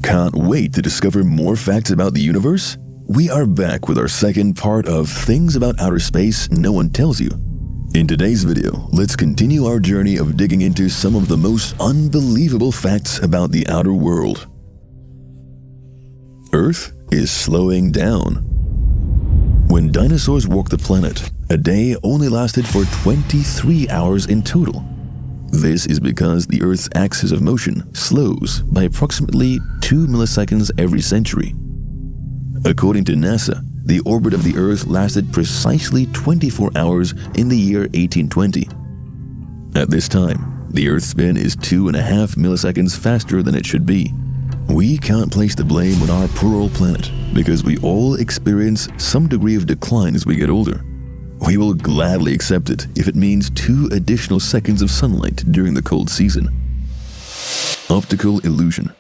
Can't wait to discover more facts about the universe? We are back with our second part of Things About Outer Space No One Tells You. In today's video, let's continue our journey of digging into some of the most unbelievable facts about the outer world. Earth is slowing down. When dinosaurs walked the planet, a day only lasted for 23 hours in total. This is because the Earth's axis of motion slows by approximately 2 milliseconds every century. According to NASA, the orbit of the Earth lasted precisely 24 hours in the year 1820. At this time, the Earth's spin is 2.5 milliseconds faster than it should be. We can't place the blame on our poor old planet because we all experience some degree of decline as we get older. We will gladly accept it if it means 2 additional seconds of sunlight during the cold season. Optical illusion.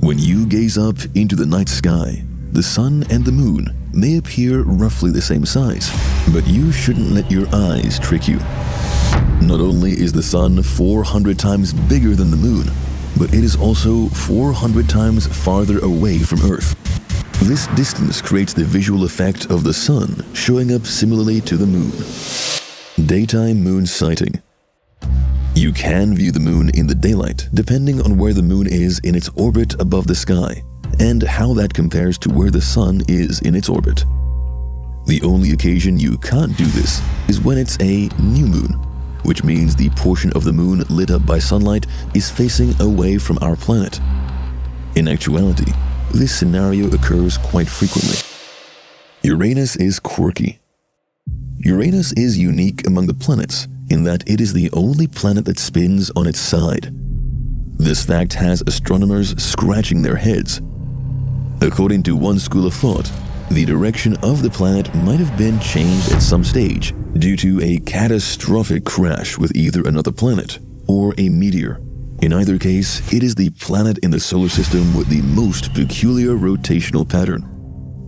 When you gaze up into the night sky, the sun and the moon may appear roughly the same size, but you shouldn't let your eyes trick you. Not only is the sun 400 times bigger than the moon, but it is also 400 times farther away from Earth. This distance creates the visual effect of the sun showing up similarly to the moon. Daytime moon sighting. You can view the moon in the daylight depending on where the moon is in its orbit above the sky and how that compares to where the sun is in its orbit. The only occasion you can't do this is when it's a new moon, which means the portion of the moon lit up by sunlight is facing away from our planet. In actuality, this scenario occurs quite frequently. Uranus is quirky. Uranus is unique among the planets in that it is the only planet that spins on its side. This fact has astronomers scratching their heads. According to one school of thought, the direction of the planet might have been changed at some stage due to a catastrophic crash with either another planet or a meteor. In either case, it is the planet in the solar system with the most peculiar rotational pattern.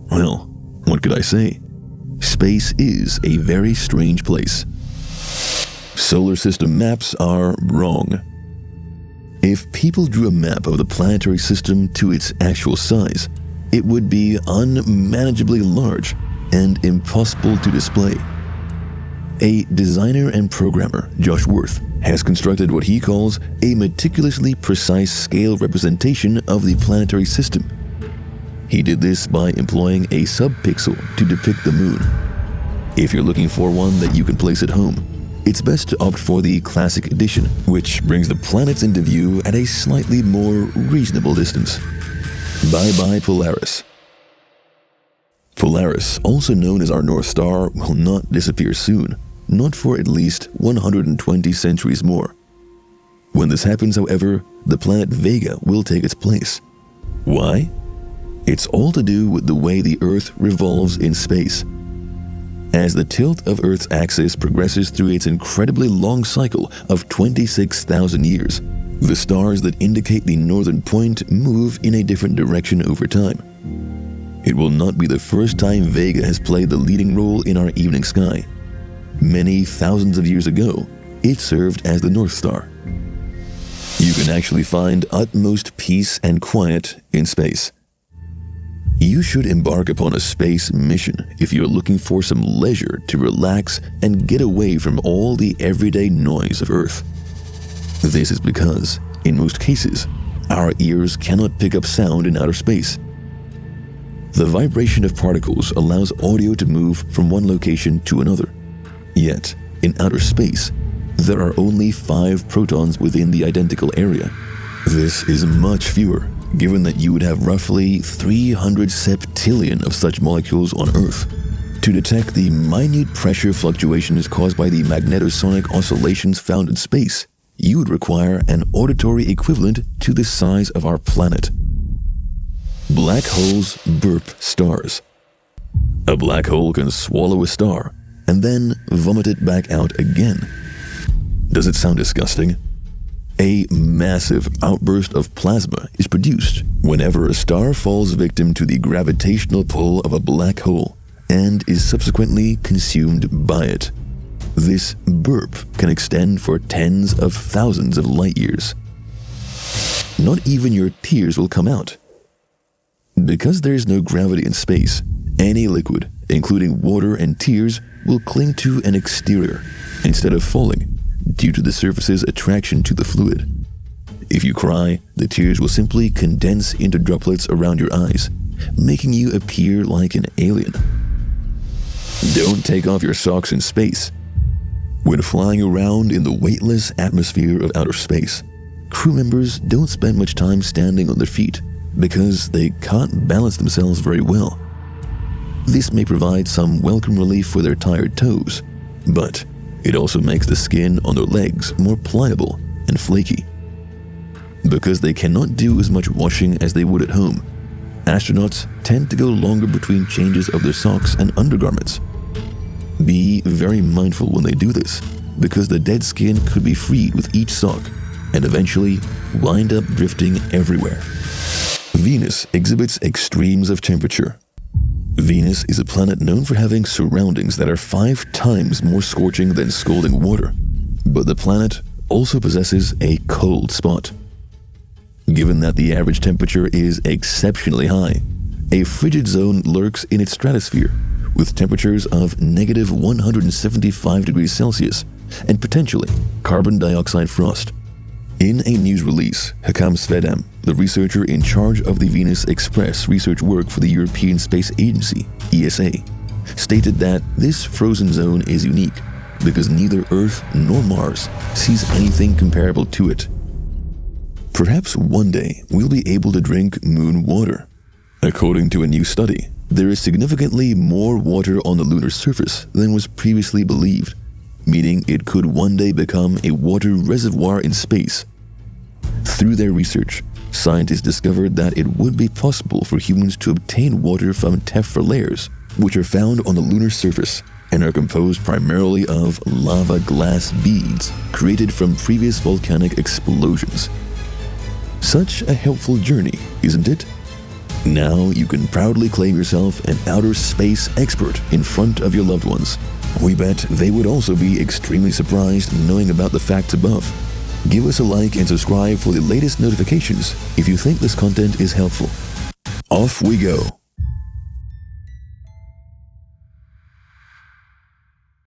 Well, what could I say? Space is a very strange place. Solar system maps are wrong. If people drew a map of the planetary system to its actual size, it would be unmanageably large and impossible to display. A designer and programmer, Josh Worth, has constructed what he calls a meticulously precise scale representation of the planetary system. He did this by employing a subpixel to depict the moon. If you're looking for one that you can place at home, it's best to opt for the Classic Edition, which brings the planets into view at a slightly more reasonable distance. Bye-bye Polaris. Polaris, also known as our North Star, will not disappear soon, not for at least 120 centuries more. When this happens, however, the planet Vega will take its place. Why? It's all to do with the way the Earth revolves in space. As the tilt of Earth's axis progresses through its incredibly long cycle of 26,000 years, the stars that indicate the northern point move in a different direction over time. It will not be the first time Vega has played the leading role in our evening sky. Many thousands of years ago, it served as the North Star. You can actually find utmost peace and quiet in space. You should embark upon a space mission if you're looking for some leisure to relax and get away from all the everyday noise of Earth. This is because, in most cases, our ears cannot pick up sound in outer space. The vibration of particles allows audio to move from one location to another. Yet, in outer space, there are only 5 protons within the identical area. This is much fewer, given that you would have roughly 300 septillion of such molecules on Earth. To detect the minute pressure fluctuations caused by the magnetosonic oscillations found in space, you would require an auditory equivalent to the size of our planet. Black holes burp stars. A black hole can swallow a star and then vomit it back out again. Does it sound disgusting? A massive outburst of plasma is produced whenever a star falls victim to the gravitational pull of a black hole and is subsequently consumed by it. This burp can extend for tens of thousands of light years. not even your tears will come out. Because there is no gravity in space, any liquid, including water and tears, will cling to an exterior instead of falling due to the surface's attraction to the fluid. If you cry, the tears will simply condense into droplets around your eyes, making you appear like an alien. Don't take off your socks in space. When flying around in the weightless atmosphere of outer space, crew members don't spend much time standing on their feet because they can't balance themselves very well. This may provide some welcome relief for their tired toes, but it also makes the skin on their legs more pliable and flaky. Because they cannot do as much washing as they would at home, astronauts tend to go longer between changes of their socks and undergarments. Be very mindful when they do this, because the dead skin could be freed with each sock and eventually wind up drifting everywhere. Venus exhibits extremes of temperature. Venus is a planet known for having surroundings that are 5 times more scorching than scalding water, but the planet also possesses a cold spot. Given that the average temperature is exceptionally high, a frigid zone lurks in its stratosphere with temperatures of negative 175 degrees Celsius and potentially carbon dioxide frost. In a news release, Hakam Svedam, the researcher in charge of the Venus Express research work for the European Space Agency, ESA, stated that this frozen zone is unique because neither Earth nor Mars sees anything comparable to it. Perhaps one day we'll be able to drink moon water. According to a new study, there is significantly more water on the lunar surface than was previously believed, meaning it could one day become a water reservoir in space. Through their research, scientists discovered that it would be possible for humans to obtain water from tephra layers, which are found on the lunar surface and are composed primarily of lava glass beads created from previous volcanic explosions. Such a helpful journey, isn't it? Now you can proudly claim yourself an outer space expert in front of your loved ones. We bet they would also be extremely surprised knowing about the facts above. Give us a like and subscribe for the latest notifications if you think this content is helpful. Off we go.